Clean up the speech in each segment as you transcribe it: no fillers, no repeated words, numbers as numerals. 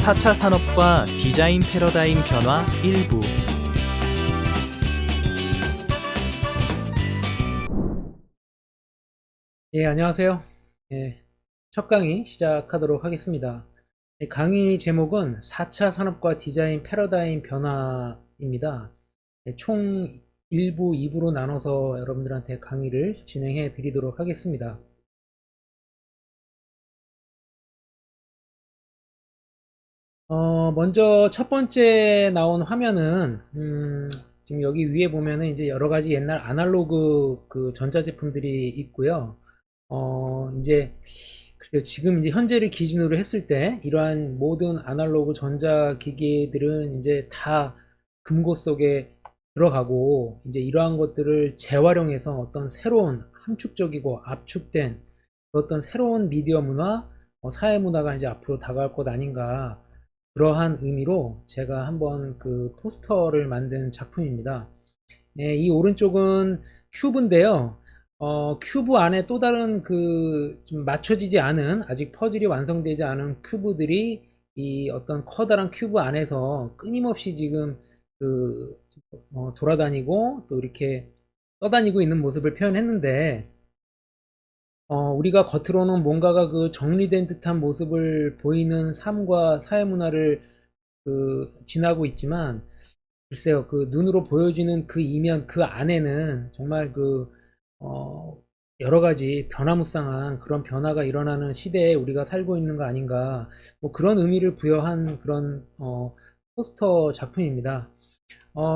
4차 산업과 디자인 패러다임 변화 일부. 예, 안녕하세요. 예, 첫 강의 시작하도록 하겠습니다. 강의 제목은 4차 산업과 디자인 패러다임 변화입니다. 총 1부, 2부로 나눠서 여러분들한테 강의를 진행해 드리도록 하겠습니다. 먼저 첫 번째 나온 화면은, 지금 여기 위에 보면은 이제 여러 가지 옛날 아날로그 그 전자제품들이 있고요. 이제, 글쎄요, 지금 이제 현재를 기준으로 했을 때, 이러한 모든 아날로그 전자기기들은 이제 다 금고 속에 들어가고, 이제 이러한 것들을 재활용해서 어떤 새로운 함축적이고 압축된 어떤 새로운 미디어 문화, 사회 문화가 이제 앞으로 다가올 것 아닌가, 그러한 의미로 제가 한번 그 포스터를 만든 작품입니다. 예, 이 오른쪽은 큐브인데요. 큐브 안에 또 다른 그 좀 맞춰지지 않은 아직 퍼즐이 완성되지 않은 큐브들이 이 어떤 커다란 큐브 안에서 끊임없이 지금 그 돌아다니고 또 이렇게 떠다니고 있는 모습을 표현했는데 우리가 겉으로는 뭔가가 그 정리된 듯한 모습을 보이는 삶과 사회 문화를 그 지나고 있지만 글쎄요, 그 눈으로 보여지는 그 이면 그 안에는 정말 그 여러 가지 변화무쌍한 그런 변화가 일어나는 시대에 우리가 살고 있는 거 아닌가, 뭐 그런 의미를 부여한 그런 포스터 작품입니다.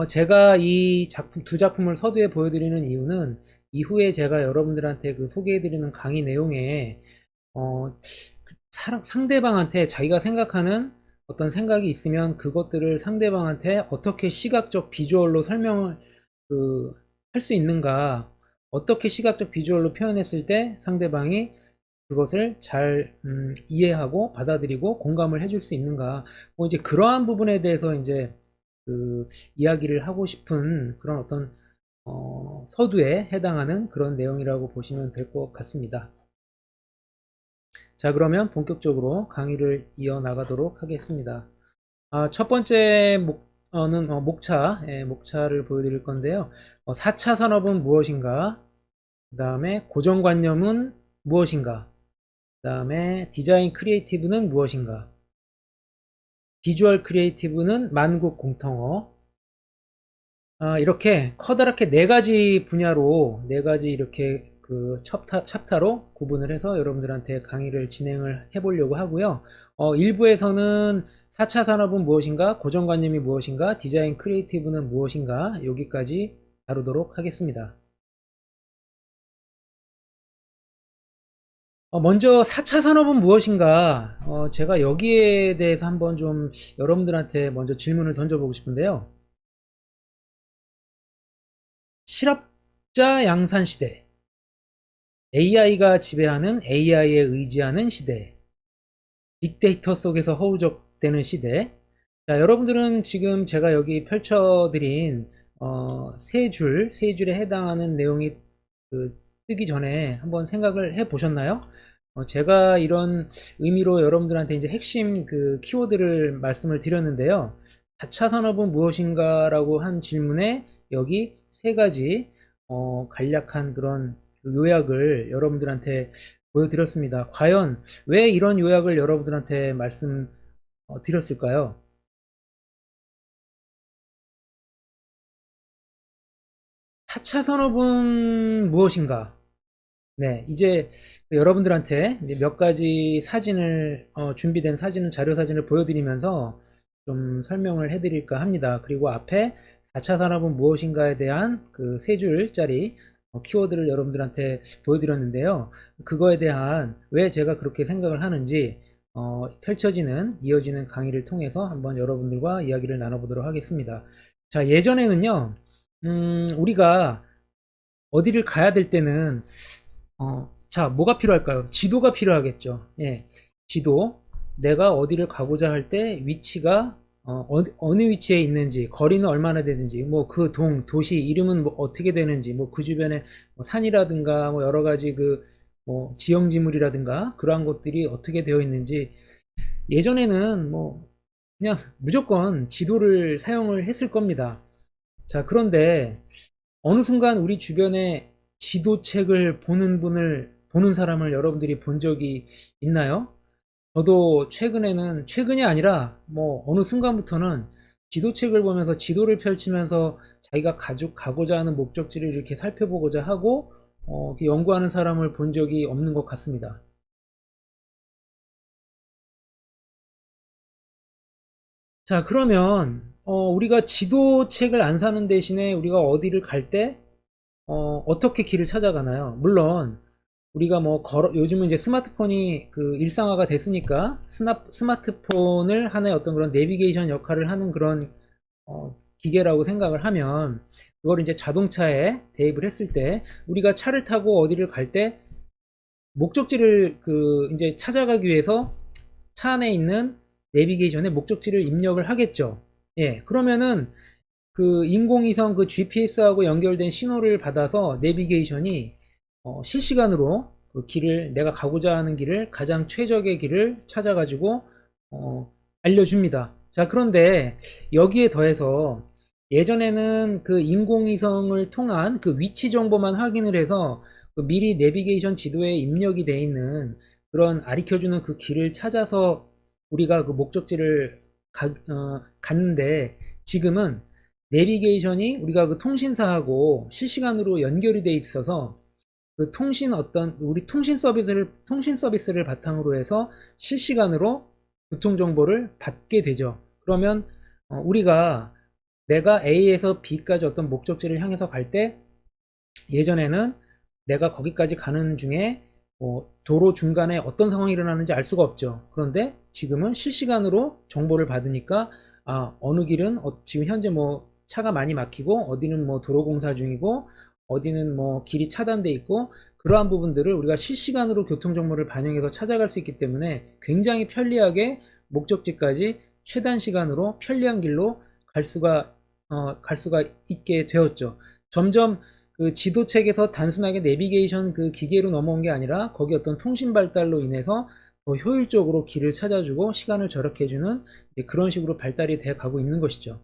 제가 이 작품, 두 작품을 서두에 보여드리는 이유는 이후에 제가 여러분들한테 그 소개해드리는 강의 내용에 어, 상대방한테 자기가 생각하는 어떤 생각이 있으면 그것들을 상대방한테 어떻게 시각적 비주얼로 설명을 그, 할 수 있는가, 어떻게 시각적 비주얼로 표현했을 때 상대방이 그것을 잘 이해하고 받아들이고 공감을 해줄 수 있는가, 뭐 이제 그러한 부분에 대해서 이제 그 이야기를 하고 싶은 그런 어떤 서두에 해당하는 그런 내용이라고 보시면 될 것 같습니다. 자, 그러면 본격적으로 강의를 이어나가도록 하겠습니다. 첫 번째 목차, 목차를 보여드릴 건데요. 4차 산업은 무엇인가? 그 다음에 고정관념은 무엇인가? 그 다음에 디자인 크리에이티브는 무엇인가? 비주얼 크리에이티브는 만국 공통어. 이렇게 커다랗게 네 가지 분야로 네 가지 이렇게 그 챕타로 구분을 해서 여러분들한테 강의를 진행을 해보려고 하고요. 일부에서는 4차 산업은 무엇인가, 고정관념이 무엇인가, 디자인 크리에이티브는 무엇인가, 여기까지 다루도록 하겠습니다. 먼저 4차 산업은 무엇인가, 제가 여기에 대해서 한번 좀 여러분들한테 먼저 질문을 던져보고 싶은데요. 실업자 양산 시대, AI가 지배하는 AI에 의지하는 시대, 빅데이터 속에서 허우적대는 시대. 자, 여러분들은 지금 제가 여기 펼쳐드린 세 줄에 해당하는 내용이 그 뜨기 전에 한번 생각을 해 보셨나요? 제가 이런 의미로 여러분들한테 이제 핵심 그 키워드를 말씀을 드렸는데요. 4차 산업은 무엇인가라고 한 질문에 여기 세 가지 간략한 그런 그 요약을 여러분들한테 보여드렸습니다. 과연 왜 이런 요약을 여러분들한테 말씀 드렸을까요? 4차 산업은 무엇인가? 네, 이제 여러분들한테 이제 몇 가지 사진을, 준비된 사진을, 자료 사진을 보여드리면서 좀 설명을 해드릴까 합니다. 그리고 앞에 4차 산업은 무엇인가에 대한 그 세 줄짜리 키워드를 여러분들한테 보여드렸는데요. 그거에 대한 왜 제가 그렇게 생각을 하는지 펼쳐지는, 이어지는 강의를 통해서 한번 여러분들과 이야기를 나눠보도록 하겠습니다. 자, 예전에는요, 우리가 어디를 가야 될 때는 자, 뭐가 필요할까요? 지도가 필요하겠죠. 예, 지도. 내가 어디를 가고자 할 때 위치가 어느 위치에 있는지, 거리는 얼마나 되는지, 뭐 그 도시 이름은 뭐 어떻게 되는지, 뭐 그 주변에 뭐 산이라든가 뭐 여러 가지 그 뭐 지형지물이라든가 그러한 것들이 어떻게 되어 있는지 예전에는 뭐 그냥 무조건 지도를 사용을 했을 겁니다. 자, 그런데 어느 순간 우리 주변에 지도책을 보는 사람을 여러분들이 본 적이 있나요? 저도 최근이 아니라 뭐 어느 순간부터는 지도책을 보면서 지도를 펼치면서 자기가 가고자 하는 목적지를 이렇게 살펴보고자 하고 이렇게 연구하는 사람을 본 적이 없는 것 같습니다. 자, 그러면 우리가 지도책을 안 사는 대신에 우리가 어디를 갈 때 어떻게 길을 찾아가나요? 물론 우리가 뭐 요즘은 이제 스마트폰이 그 일상화가 됐으니까 스마트폰을 하나의 어떤 그런 내비게이션 역할을 하는 그런 기계라고 생각을 하면, 그걸 이제 자동차에 대입을 했을 때 우리가 차를 타고 어디를 갈 때 목적지를 그 이제 찾아가기 위해서 차 안에 있는 내비게이션에 목적지를 입력을 하겠죠. 예, 그러면은 그 인공위성 그 GPS하고 연결된 신호를 받아서 내비게이션이 실시간으로 그 길을, 내가 가고자 하는 길을, 가장 최적의 길을 찾아가지고 알려줍니다. 자, 그런데 여기에 더해서 예전에는 그 인공위성을 통한 그 위치 정보만 확인을 해서 그 미리 내비게이션 지도에 입력이 돼 있는 그런 가르쳐주는 그 길을 찾아서 우리가 그 목적지를 갔는데, 지금은 내비게이션이 우리가 그 통신사하고 실시간으로 연결이 돼 있어서 그 우리 통신 서비스를 바탕으로 해서 실시간으로 교통 정보를 받게 되죠. 그러면 우리가 내가 A에서 B까지 어떤 목적지를 향해서 갈 때, 예전에는 내가 거기까지 가는 중에 도로 중간에 어떤 상황이 일어나는지 알 수가 없죠. 그런데 지금은 실시간으로 정보를 받으니까 어느 길은 지금 현재 뭐 차가 많이 막히고, 어디는 뭐 도로 공사 중이고, 어디는 뭐 길이 차단돼 있고, 그러한 부분들을 우리가 실시간으로 교통 정보를 반영해서 찾아갈 수 있기 때문에 굉장히 편리하게 목적지까지 최단 시간으로 편리한 길로 갈 수가 있게 되었죠. 점점 그 지도책에서 단순하게 내비게이션 그 기계로 넘어온 게 아니라 거기 어떤 통신 발달로 인해서 더 효율적으로 길을 찾아주고 시간을 절약해주는 그런 식으로 발달이 돼 가고 있는 것이죠.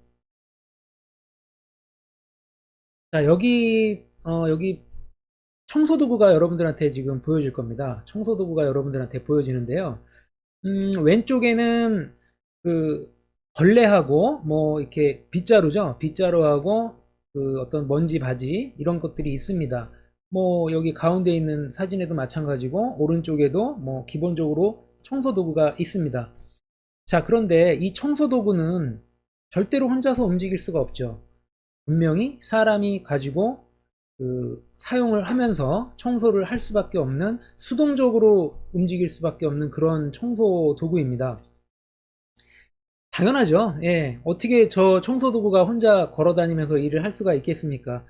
자, 여기 청소도구가 여러분들한테 지금 보여질 겁니다. 청소도구가 여러분들한테 보여지는데요. 왼쪽에는 그 걸레하고 뭐 이렇게 빗자루죠. 빗자루하고 그 어떤 먼지 바지 이런 것들이 있습니다. 뭐 여기 가운데 있는 사진에도 마찬가지고 오른쪽에도 뭐 기본적으로 청소도구가 있습니다. 자, 그런데 이 청소도구는 절대로 혼자서 움직일 수가 없죠. 분명히 사람이 가지고 그 사용을 하면서 청소를 할 수밖에 없는, 수동적으로 움직일 수밖에 없는 그런 청소 도구입니다. 당연하죠. 예. 어떻게 저 청소 도구가 혼자 걸어 다니면서 일을 할 수가 있겠습니까?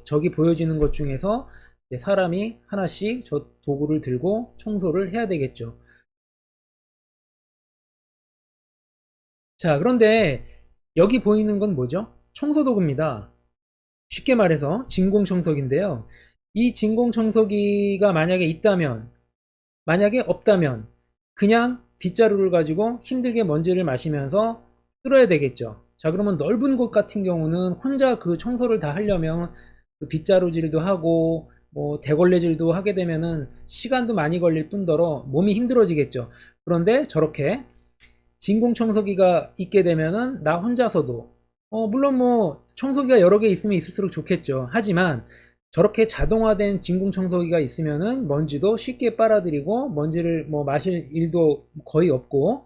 저기 보여지는 것 중에서 이제 사람이 하나씩 저 도구를 들고 청소를 해야 되겠죠. 자, 그런데 여기 보이는 건 뭐죠? 청소 도구입니다. 쉽게 말해서 진공청소기인데요. 이 진공청소기가 만약에 있다면, 만약에 없다면 그냥 빗자루를 가지고 힘들게 먼지를 마시면서 쓸어야 되겠죠. 자, 그러면 넓은 곳 같은 경우는 혼자 그 청소를 다 하려면 그 빗자루질도 하고 뭐 대걸레질도 하게 되면은 시간도 많이 걸릴 뿐더러 몸이 힘들어지겠죠. 그런데 저렇게 진공청소기가 있게 되면은 나 혼자서도 물론 뭐 청소기가 여러 개 있으면 있을수록 좋겠죠. 하지만 저렇게 자동화된 진공청소기가 있으면은 먼지도 쉽게 빨아들이고 먼지를 뭐 마실 일도 거의 없고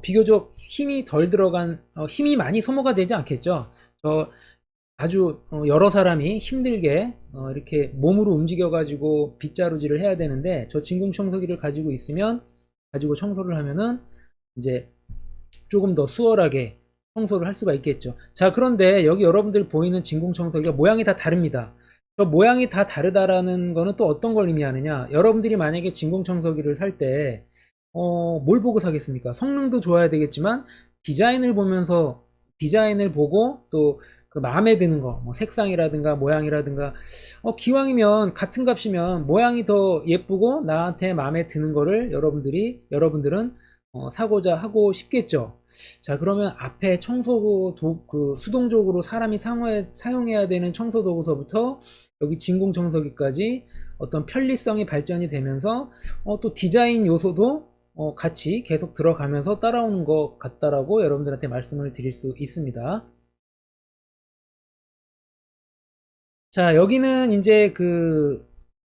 비교적 힘이 덜 들어간 힘이 많이 소모가 되지 않겠죠. 아주 여러 사람이 힘들게 이렇게 몸으로 움직여 가지고 빗자루질을 해야 되는데, 저 진공청소기를 가지고 청소를 하면은 이제 조금 더 수월하게 청소를 할 수가 있겠죠. 자, 그런데 여기 여러분들 보이는 진공청소기가 모양이 다 다릅니다. 저 모양이 다 다르다라는 거는 또 어떤 걸 의미하느냐? 여러분들이 만약에 진공청소기를 살 때 뭘 보고 사겠습니까? 성능도 좋아야 되겠지만 디자인을 보고 또 그 마음에 드는 거, 뭐 색상이라든가 모양이라든가, 기왕이면 같은 값이면 모양이 더 예쁘고 나한테 마음에 드는 거를 여러분들은 사고자 하고 싶겠죠. 자, 그러면 앞에 그 수동적으로 사람이 사용해야 되는 청소 도구서부터 여기 진공 청소기까지 어떤 편리성이 발전이 되면서 또 디자인 요소도 같이 계속 들어가면서 따라오는 것 같다라고 여러분들한테 말씀을 드릴 수 있습니다. 자, 여기는 이제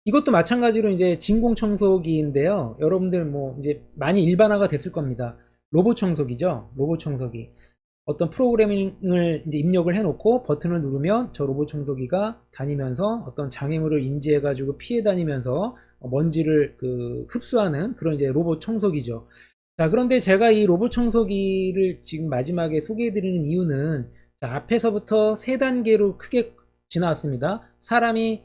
이것도 마찬가지로 이제 진공 청소기인데요. 여러분들 뭐 이제 많이 일반화가 됐을 겁니다. 로봇 청소기죠. 로봇 청소기. 어떤 프로그래밍을 이제 입력을 해놓고 버튼을 누르면 저 로봇 청소기가 다니면서 어떤 장애물을 인지해가지고 피해 다니면서 먼지를 흡수하는 그런 이제 로봇 청소기죠. 자, 그런데 제가 이 로봇 청소기를 지금 마지막에 소개해드리는 이유는 자, 앞에서부터 세 단계로 크게 지나왔습니다. 사람이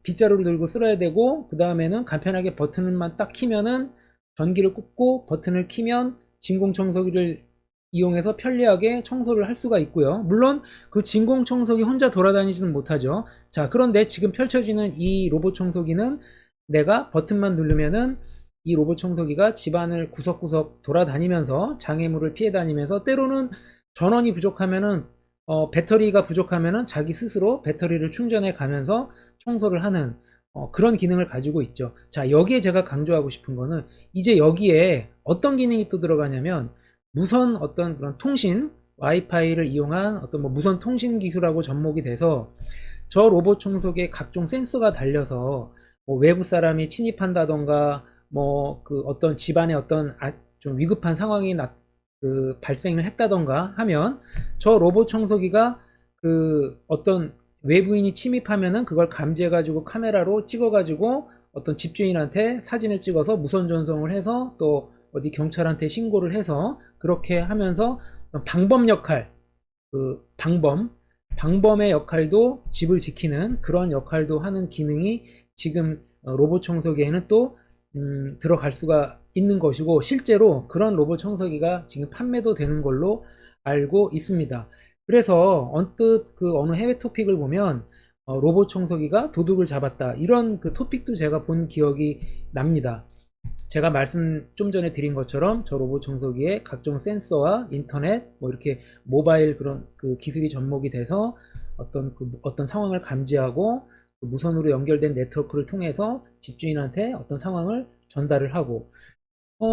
빗자루를 들고 쓸어야 되고 그 다음에는 간편하게 버튼만 딱 키면은 전기를 꽂고 버튼을 키면 진공청소기를 이용해서 편리하게 청소를 할 수가 있고요. 물론 그 진공청소기 혼자 돌아다니지는 못하죠. 자, 그런데 지금 펼쳐지는 이 로봇 청소기는 내가 버튼만 누르면은 이 로봇 청소기가 집안을 구석구석 돌아다니면서 장애물을 피해 다니면서 때로는 전원이 부족하면은 배터리가 부족하면은 자기 스스로 배터리를 충전해 가면서 청소를 하는 그런 기능을 가지고 있죠. 자, 여기에 제가 강조하고 싶은 거는 이제 여기에 어떤 기능이 또 들어가냐면 무선 어떤 그런 통신, 와이파이를 이용한 어떤 뭐 무선 통신 기술하고 접목이 돼서 저 로봇 청소기에 각종 센서가 달려서 뭐 외부 사람이 침입한다던가 뭐 어떤 집안에 어떤 좀 위급한 상황이 발생을 했다던가 하면 저 로봇 청소기가 어떤 외부인이 침입하면은 그걸 감지해가지고 카메라로 찍어가지고 어떤 집주인한테 사진을 찍어서 무선 전송을 해서 또 어디 경찰한테 신고를 해서 그렇게 하면서 방범 역할, 방범의 역할도 집을 지키는 그런 역할도 하는 기능이 지금 로봇 청소기에는 또 들어갈 수가 있는 것이고 실제로 그런 로봇 청소기가 지금 판매도 되는 걸로 알고 있습니다. 그래서 언뜻 어느 해외 토픽을 보면 로봇 청소기가 도둑을 잡았다 이런 토픽도 제가 본 기억이 납니다. 제가 말씀 좀 전에 드린 것처럼 저 로봇 청소기에 각종 센서와 인터넷 뭐 이렇게 모바일 그런 기술이 접목이 돼서 어떤 상황을 감지하고 무선으로 연결된 네트워크를 통해서 집주인한테 어떤 상황을 전달을 하고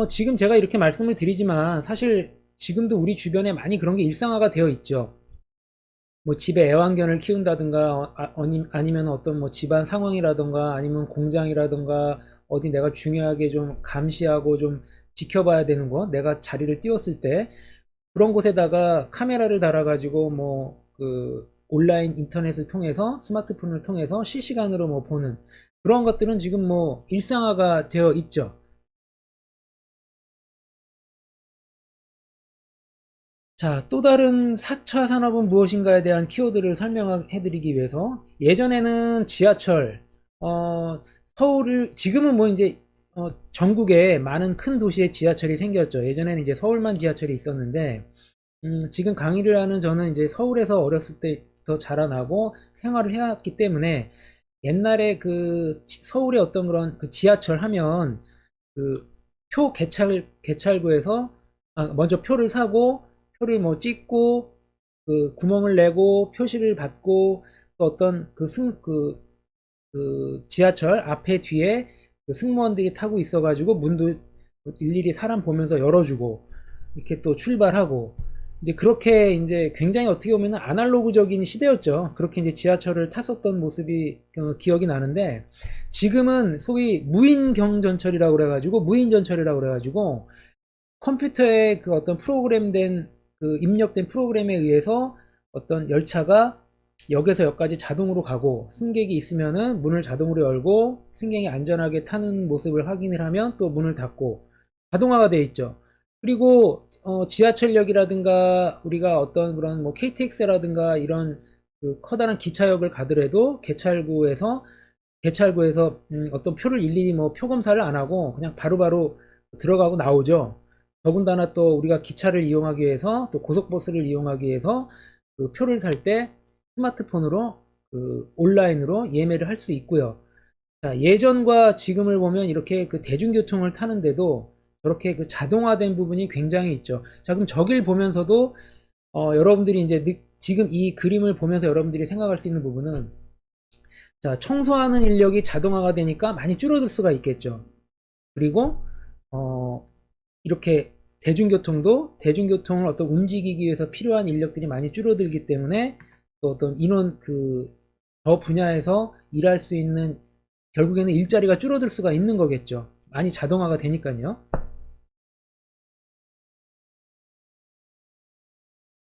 지금 제가 이렇게 말씀을 드리지만 사실 지금도 우리 주변에 많이 그런 게 일상화가 되어 있죠. 뭐 집에 애완견을 키운다든가 아니면 어떤 뭐 집안 상황이라든가 아니면 공장이라든가 어디 내가 중요하게 좀 감시하고 좀 지켜봐야 되는 거 내가 자리를 띄웠을 때 그런 곳에다가 카메라를 달아가지고 뭐 온라인 인터넷을 통해서 스마트폰을 통해서 실시간으로 뭐 보는 그런 것들은 지금 뭐 일상화가 되어 있죠. 자, 또 다른 4차 산업은 무엇인가에 대한 키워드를 설명해 드리기 위해서 예전에는 지하철, 지금은 뭐 이제 전국에 많은 큰 도시에 지하철이 생겼죠. 예전에는 이제 서울만 지하철이 있었는데 지금 강의를 하는 저는 이제 서울에서 어렸을 때부터 자라나고 생활을 해왔기 때문에 옛날에 서울의 어떤 그런 지하철 하면 그 개찰구에서 먼저 표를 사고 표를 뭐 찍고 구멍을 내고 표시를 받고 또 어떤 지하철 앞에 뒤에 승무원들이 타고 있어가지고 문도 일일이 사람 보면서 열어주고 이렇게 또 출발하고 이제 그렇게 이제 굉장히 어떻게 보면 아날로그적인 시대였죠. 그렇게 이제 지하철을 탔었던 모습이 기억이 나는데 지금은 소위 무인경전철이라고 그래가지고 무인전철이라고 그래가지고 컴퓨터에 어떤 프로그램된 입력된 프로그램에 의해서 어떤 열차가 역에서 역까지 자동으로 가고 승객이 있으면은 문을 자동으로 열고 승객이 안전하게 타는 모습을 확인을 하면 또 문을 닫고 자동화가 되어 있죠. 그리고 지하철역이라든가 우리가 어떤 그런 뭐 KTX라든가 이런 커다란 기차역을 가더라도 개찰구에서 어떤 표를 일일이 뭐 표 검사를 안 하고 그냥 바로바로 들어가고 나오죠. 더군다나 또 우리가 기차를 이용하기 위해서 또 고속버스를 이용하기 위해서 표를 살 때 스마트폰으로 온라인으로 예매를 할 수 있고요. 자, 예전과 지금을 보면 이렇게 대중교통을 타는데도 저렇게 그 자동화된 부분이 굉장히 있죠. 자, 그럼 저길 보면서도 여러분들이 이제 지금 이 그림을 보면서 여러분들이 생각할 수 있는 부분은, 자, 청소하는 인력이 자동화가 되니까 많이 줄어들 수가 있겠죠. 그리고 이렇게 대중교통을 어떤 움직이기 위해서 필요한 인력들이 많이 줄어들기 때문에 또 어떤 인원 저 분야에서 일할 수 있는, 결국에는 일자리가 줄어들 수가 있는 거겠죠. 많이 자동화가 되니까요.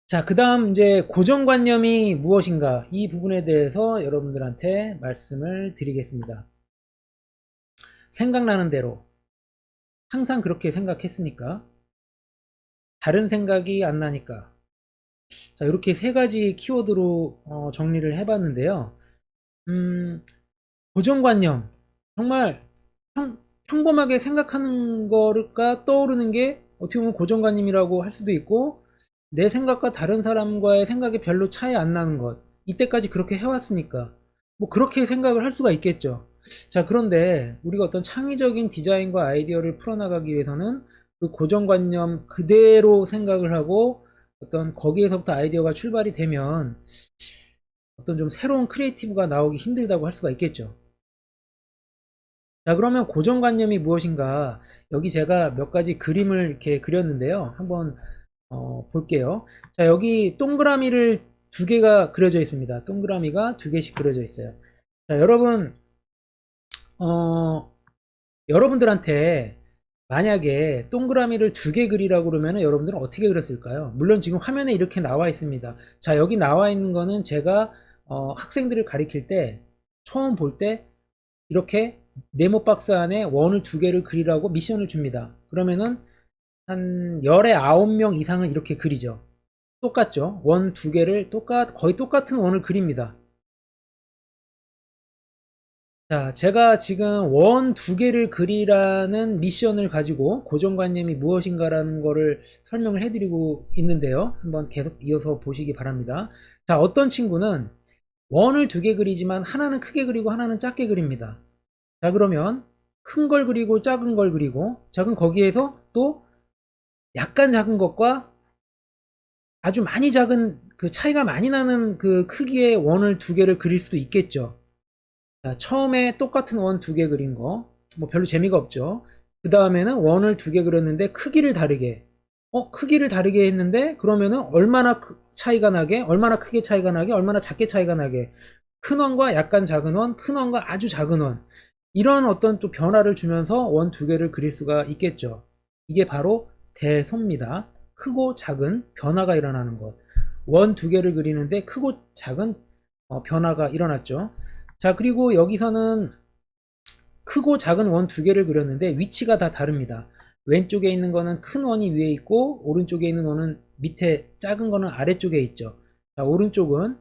자, 그 다음 이제 고정관념이 무엇인가, 이 부분에 대해서 여러분들한테 말씀을 드리겠습니다. 생각나는 대로 항상 그렇게 생각했으니까, 다른 생각이 안 나니까. 자, 이렇게 세 가지 키워드로 정리를 해봤는데요. 음, 고정관념. 정말 평범하게 생각하는 거가 떠오르는 게 어떻게 보면 고정관념이라고 할 수도 있고, 내 생각과 다른 사람과의 생각이 별로 차이 안 나는 것. 이때까지 그렇게 해왔으니까. 뭐 그렇게 생각을 할 수가 있겠죠. 자, 그런데 우리가 어떤 창의적인 디자인과 아이디어를 풀어나가기 위해서는 그 고정관념 그대로 생각을 하고 어떤 거기에서부터 아이디어가 출발이 되면 어떤 좀 새로운 크리에이티브가 나오기 힘들다고 할 수가 있겠죠. 자, 그러면 고정관념이 무엇인가? 여기 제가 몇 가지 그림을 이렇게 그렸는데요. 한번 볼게요. 자, 여기 동그라미를 두 개가 그려져 있습니다. 동그라미가 두 개씩 그려져 있어요. 자, 어, 여러분들한테 만약에 동그라미를 두 개 그리라고 그러면 여러분들은 어떻게 그렸을까요? 물론 지금 화면에 이렇게 나와 있습니다. 자, 여기 나와 있는 거는 제가 학생들을 가리킬 때 처음 볼 때 이렇게 네모 박스 안에 원을 두 개를 그리라고 미션을 줍니다. 그러면은 한 열에 9명 이상은 이렇게 그리죠. 똑같죠? 원 두 개를 거의 똑같은 원을 그립니다. 자, 제가 지금 원 두 개를 그리라는 미션을 가지고 고정관념이 무엇인가라는 거를 설명을 해드리고 있는데요. 한번 계속 이어서 보시기 바랍니다. 자, 어떤 친구는 원을 두 개 그리지만 하나는 크게 그리고 하나는 작게 그립니다. 자, 그러면 큰 걸 그리고 작은 걸 그리고, 자, 그럼 거기에서 또 약간 작은 것과 아주 많이 작은, 그 차이가 많이 나는 그 크기의 원을 두 개를 그릴 수도 있겠죠. 자, 처음에 똑같은 원 두 개 그린 거, 뭐 별로 재미가 없죠. 그 다음에는 원을 두 개 그렸는데 크기를 다르게, 크기를 다르게 했는데 그러면은 얼마나 차이가 나게, 얼마나 크게 차이가 나게, 얼마나 작게 차이가 나게, 큰 원과 약간 작은 원, 큰 원과 아주 작은 원, 이런 어떤 또 변화를 주면서 원 두 개를 그릴 수가 있겠죠. 이게 바로 대소입니다. 크고 작은 변화가 일어나는 것. 원 두 개를 그리는데 크고 작은 변화가 일어났죠. 자, 그리고 여기서는 크고 작은 원 두 개를 그렸는데 위치가 다 다릅니다. 왼쪽에 있는 거는 큰 원이 위에 있고 오른쪽에 있는 원은 밑에, 작은 거는 아래쪽에 있죠. 자, 오른쪽은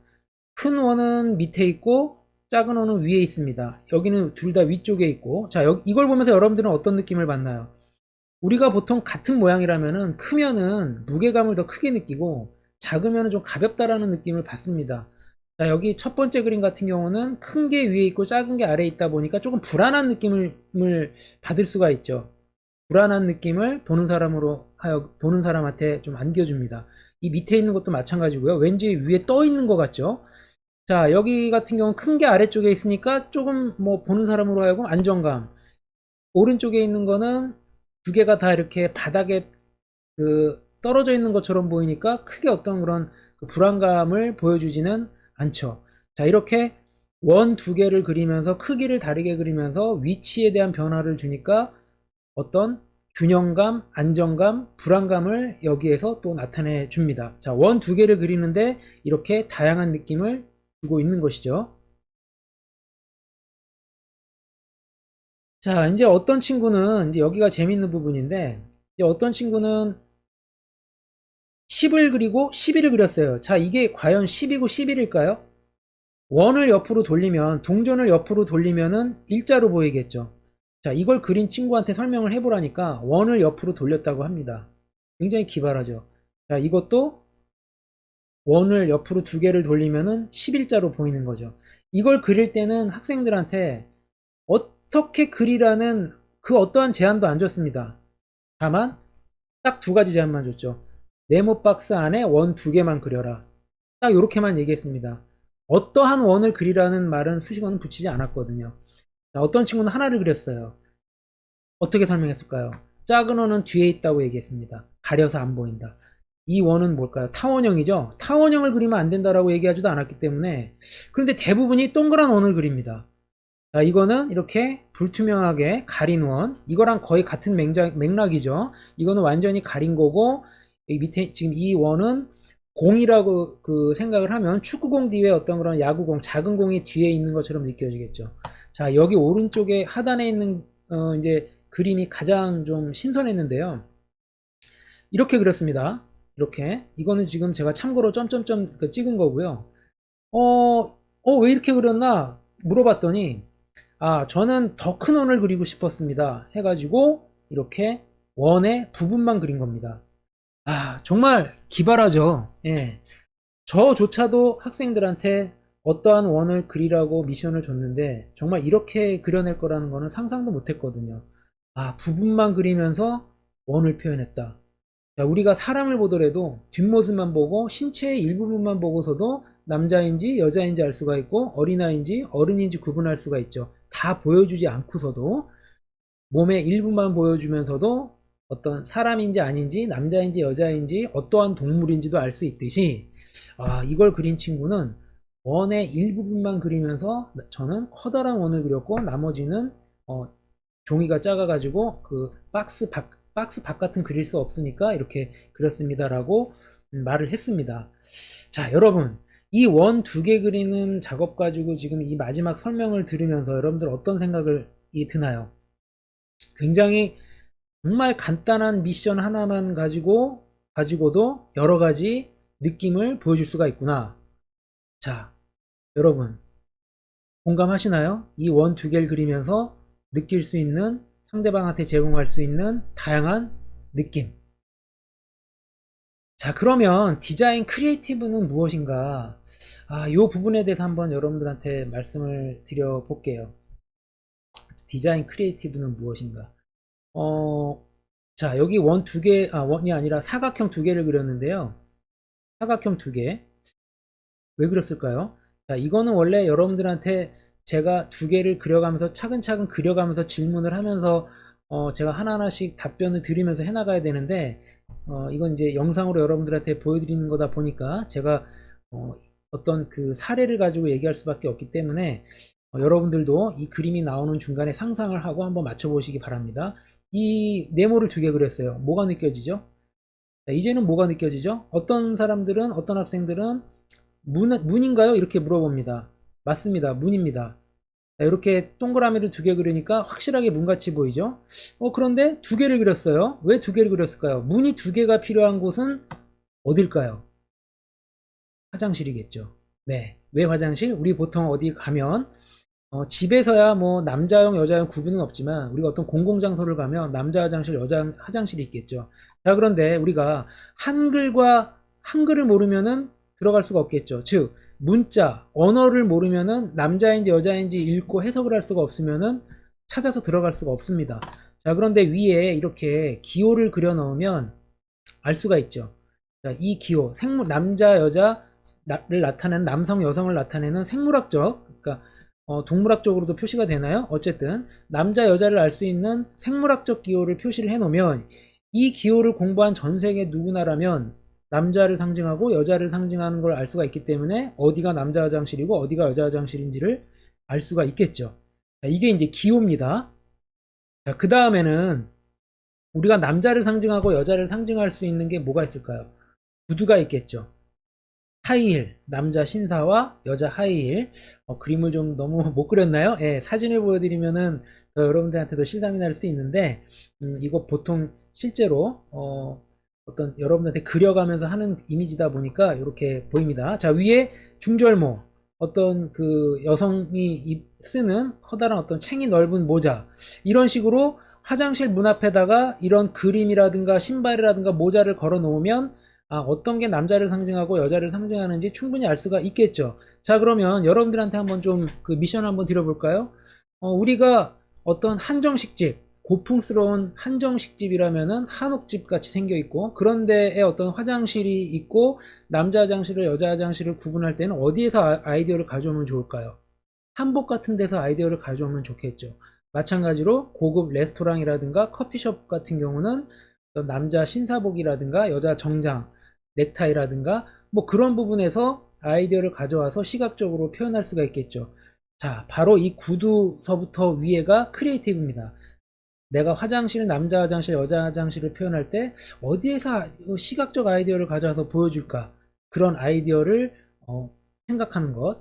큰 원은 밑에 있고 작은 원은 위에 있습니다. 여기는 둘 다 위쪽에 있고, 자, 이걸 보면서 여러분들은 어떤 느낌을 받나요? 우리가 보통 같은 모양이라면은 크면은 무게감을 더 크게 느끼고 작으면은 좀 가볍다라는 느낌을 받습니다. 자, 여기 첫 번째 그림 같은 경우는 큰 게 위에 있고 작은 게 아래에 있다 보니까 조금 불안한 느낌을 받을 수가 있죠. 불안한 느낌을 보는 사람한테 좀 안겨줍니다. 이 밑에 있는 것도 마찬가지고요. 왠지 위에 떠 있는 것 같죠? 자, 여기 같은 경우는 큰 게 아래쪽에 있으니까 조금 뭐 보는 사람으로 하여금 안정감. 오른쪽에 있는 거는 두 개가 다 이렇게 바닥에 떨어져 있는 것처럼 보이니까 크게 어떤 그런 그 불안감을 보여주지는 않죠. 자, 이렇게 원 두 개를 그리면서 크기를 다르게 그리면서 위치에 대한 변화를 주니까 어떤 균형감, 안정감, 불안감을 여기에서 또 나타내 줍니다. 자, 원 두 개를 그리는데 이렇게 다양한 느낌을 주고 있는 것이죠. 자, 이제 어떤 친구는, 이제 여기가 재밌는 부분인데, 이제 어떤 친구는 10을 그리고 11을 그렸어요. 자, 이게 과연 10이고 11일까요? 원을 옆으로 돌리면, 동전을 옆으로 돌리면은 일자로 보이겠죠. 자, 이걸 그린 친구한테 설명을 해보라니까 원을 옆으로 돌렸다고 합니다. 굉장히 기발하죠. 자, 이것도 원을 옆으로 두 개를 돌리면은 11자로 보이는 거죠. 이걸 그릴 때는 학생들한테 어떻게 그리라는 그 어떠한 제한도 안 줬습니다. 다만 딱 두 가지 제한만 줬죠. 네모 박스 안에 원 두 개만 그려라. 딱 이렇게만 얘기했습니다. 어떠한 원을 그리라는 말은 수식어는 붙이지 않았거든요. 자, 어떤 친구는 하나를 그렸어요. 어떻게 설명했을까요? 작은 원은 뒤에 있다고 얘기했습니다. 가려서 안 보인다. 이 원은 뭘까요? 타원형이죠. 타원형을 그리면 안 된다라고 얘기하지도 않았기 때문에, 그런데 대부분이 동그란 원을 그립니다. 자, 이거는 이렇게 불투명하게 가린 원, 이거랑 거의 같은 맥락이죠. 이거는 완전히 가린 거고, 이 밑에 지금 이 원은 공이라고 그 생각을 하면 축구공 뒤에 어떤 그런 야구공, 작은 공이 뒤에 있는 것처럼 느껴지겠죠. 자, 여기 오른쪽에 하단에 있는 이제 그림이 가장 좀 신선했는데요. 이렇게 그렸습니다. 이렇게. 이거는 지금 제가 참고로 점점점 찍은 거고요. 왜 이렇게 그렸나 물어봤더니, 아, 저는 더 큰 원을 그리고 싶었습니다. 해가지고 이렇게 원의 부분만 그린 겁니다. 아, 정말 기발하죠. 예. 저조차도 학생들한테 어떠한 원을 그리라고 미션을 줬는데 정말 이렇게 그려낼 거라는 거는 상상도 못 했거든요. 아, 부분만 그리면서 원을 표현했다. 자, 우리가 사람을 보더라도 뒷모습만 보고 신체의 일부분만 보고서도 남자인지 여자인지 알 수가 있고 어린아이인지 어른인지 구분할 수가 있죠. 다 보여주지 않고서도 몸의 일부만 보여주면서도 어떤 사람인지 아닌지 남자인지 여자인지 어떠한 동물인지도 알 수 있듯이, 아, 이걸 그린 친구는 원의 일부분만 그리면서 저는 커다란 원을 그렸고 나머지는 종이가 작아가지고 그 박스 바깥은 그릴 수 없으니까 이렇게 그렸습니다라고 말을 했습니다. 자, 여러분, 이 원 두 개 그리는 작업 가지고 지금 이 마지막 설명을 들으면서 여러분들 어떤 생각이 드나요? 굉장히 정말 간단한 미션 하나만 가지고도 여러 가지 느낌을 보여줄 수가 있구나. 자, 여러분, 공감하시나요? 이 원 두 개를 그리면서 느낄 수 있는, 상대방한테 제공할 수 있는 다양한 느낌. 자, 그러면 디자인 크리에이티브는 무엇인가? 아, 이 부분에 대해서 한번 여러분들한테 말씀을 드려 볼게요. 디자인 크리에이티브는 무엇인가? 자, 여기 원 두 개, 원이 아니라 사각형 두 개를 그렸는데요. 사각형 두 개. 왜 그렸을까요? 자, 이거는 원래 여러분들한테 제가 두 개를 그려가면서 차근차근 그려가면서 질문을 하면서 제가 하나하나씩 답변을 드리면서 해나가야 되는데, 이건 이제 영상으로 여러분들한테 보여드리는 거다 보니까 제가 어떤 그 사례를 가지고 얘기할 수밖에 없기 때문에 여러분들도 이 그림이 나오는 중간에 상상을 하고 한번 맞춰보시기 바랍니다. 이 네모를 두 개 그렸어요. 뭐가 느껴지죠? 자, 이제는 뭐가 느껴지죠? 어떤 사람들은, 어떤 학생들은 문인가요? 이렇게 물어봅니다. 맞습니다. 문입니다. 자, 이렇게 동그라미를 두 개 그리니까 확실하게 문같이 보이죠? 그런데 두 개를 그렸어요. 왜 두 개를 그렸을까요? 문이 두 개가 필요한 곳은 어딜까요? 화장실이겠죠. 네. 왜 화장실? 우리 보통 어디 가면 집에서야 뭐 남자용 여자용 구분은 없지만 우리가 어떤 공공장소를 가면 남자 화장실 여자 화장실이 있겠죠. 자, 그런데 우리가 한글을 모르면은 들어갈 수가 없겠죠. 즉 문자 언어를 모르면은 남자인지 여자인지 읽고 해석을 할 수가 없으면은 찾아서 들어갈 수가 없습니다. 자, 그런데 위에 이렇게 기호를 그려 넣으면 알 수가 있죠. 자, 이 기호 남자 여자를 나타내는, 남성 여성을 나타내는 생물학적, 그러니까 동물학적으로도 표시가 되나요? 어쨌든 남자 여자를 알 수 있는 생물학적 기호를 표시를 해 놓으면 이 기호를 공부한 전 세계 누구나라면 남자를 상징하고 여자를 상징하는 걸 알 수가 있기 때문에 어디가 남자 화장실이고 어디가 여자 화장실인지를 알 수가 있겠죠. 자, 이게 이제 기호입니다. 자, 그 다음에는 우리가 남자를 상징하고 여자를 상징할 수 있는 게 뭐가 있을까요? 구두가 있겠죠. 하이힐, 남자 신사와 여자 하이힐. 그림을 좀 너무 못 그렸나요? 예, 사진을 보여드리면은 여러분들한테도 실감이 날 수도 있는데, 이거 보통 실제로 어떤 여러분들한테 그려가면서 하는 이미지다 보니까 이렇게 보입니다. 자, 위에 중절모, 어떤 그 여성이 쓰는 커다란 어떤 챙이 넓은 모자, 이런 식으로 화장실 문 앞에다가 이런 그림이라든가 신발이라든가 모자를 걸어 놓으면 어떤 게 남자를 상징하고 여자를 상징하는지 충분히 알 수가 있겠죠. 자, 그러면 여러분들한테 한번 좀 그 미션 한번 드려볼까요? 우리가 어떤 한정식집, 고풍스러운 한정식 집이라면은 한옥집 같이 생겨 있고, 그런 데에 어떤 화장실이 있고 남자 화장실을 여자 화장실을 구분할 때는 어디에서 아이디어를 가져오면 좋을까요? 한복 같은 데서 아이디어를 가져오면 좋겠죠. 마찬가지로 고급 레스토랑이라든가 커피숍 같은 경우는 어떤 남자 신사복이라든가 여자 정장, 넥타이라든가 뭐 그런 부분에서 아이디어를 가져와서 시각적으로 표현할 수가 있겠죠. 자, 바로 이 구두서부터 위에가 크리에이티브입니다. 내가 화장실, 남자 화장실, 여자 화장실을 표현할 때 어디에서 시각적 아이디어를 가져와서 보여줄까? 그런 아이디어를 생각하는 것.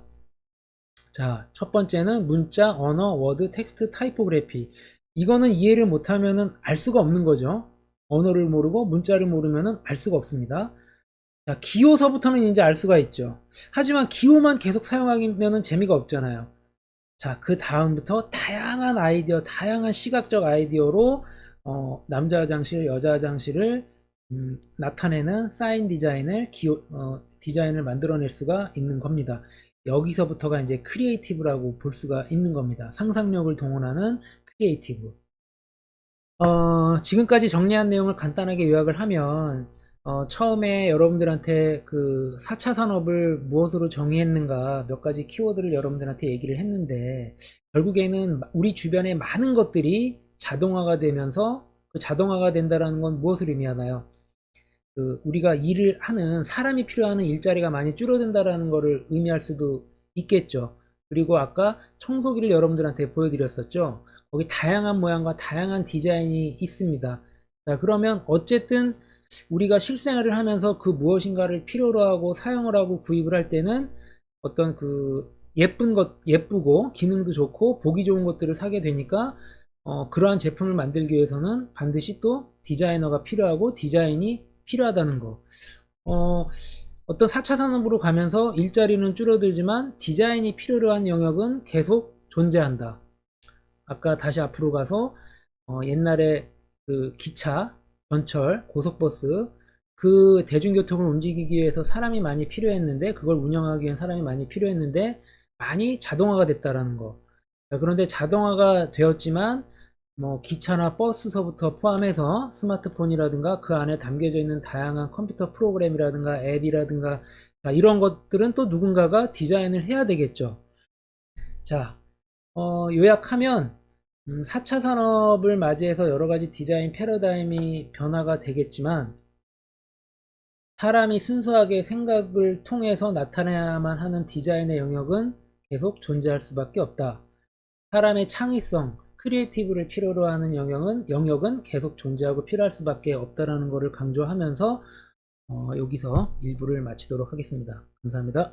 자, 첫 번째는 문자, 언어, 워드, 텍스트, 타이포그래피. 이거는 이해를 못하면은 알 수가 없는 거죠. 언어를 모르고 문자를 모르면은 알 수가 없습니다. 자, 기호서부터는 이제 알 수가 있죠. 하지만 기호만 계속 사용하면은 재미가 없잖아요. 자, 그 다음부터 다양한 아이디어, 다양한 시각적 아이디어로 남자 화장실, 여자 화장실을 나타내는 사인 디자인을 디자인을 만들어낼 수가 있는 겁니다. 여기서부터가 이제 크리에이티브라고 볼 수가 있는 겁니다. 상상력을 동원하는 크리에이티브. 지금까지 정리한 내용을 간단하게 요약을 하면 처음에 여러분들한테 그 4차 산업을 무엇으로 정의했는가 몇 가지 키워드를 여러분들한테 얘기를 했는데, 결국에는 우리 주변의 많은 것들이 자동화가 되면서, 그 자동화가 된다는 건 무엇을 의미하나요? 그 우리가 일을 하는 사람이 필요한 일자리가 많이 줄어든다라는 것을 의미할 수도 있겠죠. 그리고 아까 청소기를 여러분들한테 보여드렸었죠. 거기 다양한 모양과 다양한 디자인이 있습니다. 자, 그러면 어쨌든 우리가 실생활을 하면서 그 무엇인가를 필요로 하고 사용을 하고 구입을 할 때는 어떤 그 예쁜 것, 예쁘고 기능도 좋고 보기 좋은 것들을 사게 되니까 그러한 제품을 만들기 위해서는 반드시 또 디자이너가 필요하고 디자인이 필요하다는 거. 어떤 4차 산업으로 가면서 일자리는 줄어들지만 디자인이 필요로 한 영역은 계속 존재한다. 아까 다시 앞으로 가서 옛날에 그 기차, 전철, 고속버스, 그 대중교통을 움직이기 위해서 사람이 많이 필요했는데, 그걸 운영하기 위한 사람이 많이 필요했는데 많이 자동화가 됐다라는 거. 자, 그런데 자동화가 되었지만 뭐 기차나 버스서부터 포함해서 스마트폰이라든가 그 안에 담겨져 있는 다양한 컴퓨터 프로그램이라든가 앱이라든가, 자, 이런 것들은 또 누군가가 디자인을 해야 되겠죠. 자, 요약하면 4차 산업을 맞이해서 여러 가지 디자인 패러다임이 변화가 되겠지만, 사람이 순수하게 생각을 통해서 나타내야만 하는 디자인의 영역은 계속 존재할 수밖에 없다. 사람의 창의성, 크리에이티브를 필요로 하는 영역은 계속 존재하고 필요할 수밖에 없다라는 것을 강조하면서 여기서 일부를 마치도록 하겠습니다. 감사합니다.